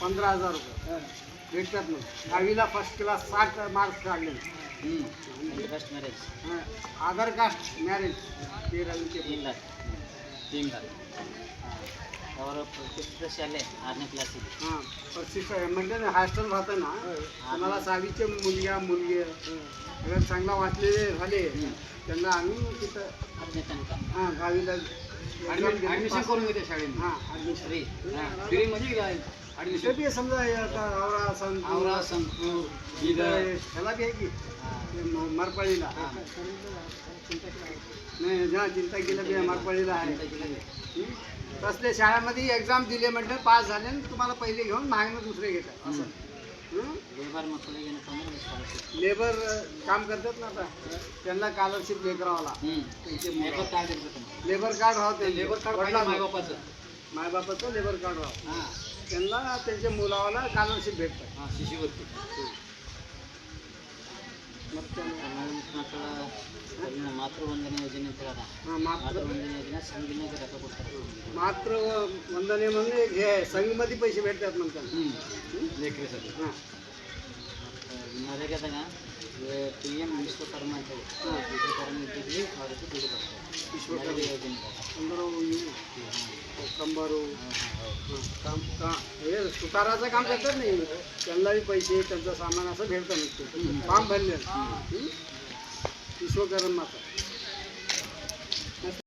15,000 रुपये भेटतात मग. 10वीला फर्स्ट क्लास 60 मार्क्स काढले. इंटरकास्ट मॅरेज आधार कास्ट मॅरेज 13 3 लाख 3 लाख और प्रतिष्ठित शाले 8ನೇ क्लास हां प्रतिष्ठा म्हणजे हॉस्टेल राहतं ना आम्हाला 6वीचे मुलगी अगर चांगला वाचलेले झाले त्यांना आम्ही तिथं 8ನೇ तनಕ हां 10वीला ॲडमिशन करून घेते शाळेत. हां ॲडमिशन फ्री फ्री म्हणजे काय ते ॲडमिशन बी समजा हे आता आवरा संतूर आवरा संपूर बिदर ह्याला बी आहे की ते मरपळीला नाही ज्या चिंता केलं बी मरपळीला आहे. तसले शाळेमध्ये एक्झाम दिले म्हटलं पास झाले आणि तुम्हाला पहिले घेऊन मागणं दुसरे घेतात असं. लेबर मಕ್ಕಳಿಗೆ ಏನಪ್ಪ ಅಂದ್ರೆ ಸ್ಕಾಲರ್‌ಶಿಪ್ लेबर काम करतात ना आता त्यांना स्कॉलरशिप लेकरावाला त्यांचे लेबर कार्ड ಇರ್ತದೆ लेबर कार्ड राहते लेबर कार्ड पाहिजे मायबापाचं. मायबापाचं लेबर कार्ड राहतं हां त्यांना त्यांच्या मुलावाला स्कॉलरशिप भेटतात. हां शिष्यवृत्ती. मग त्यांना ಮಕ್ಕಳ ಮಾತೃವಂದನೆ ಯೋಜನೆ ಅಂತ ಹೇಳೋಣ हां ಮಾತೃವಂದನೆ ಯೋಜನೆ ಸಂಘಿನಾಗ ರೊಕ್ಕ ಕೊಡ್ತಾರೆ मात्र वंदने म्हणजे हे संघमध्ये पैसे भेटतात म्हणतात. लेकरीसाठी. हां ನರೇಗಾದಾಗ ಪಿ ಎಮ್ ವಿಶ್ವಕರ್ಮ ಅಂತ ಹೇಳಿ ವಿಶ್ವಕರ್ಮ ಇದ್ದಿದ್ವಿ ಅವ್ರಿಗೆ ದುಡ್ಡು ಬರ್ತಾರೆ विश्वकर्मा ಯೋಜನೆ कंबरू कंबरू काम का हे सुताराचं काम करतात नाही त्यांनाही पैसे त्यांचं सामान असं भेटतं नसते फॉर्म भरले विश्वकर्माचं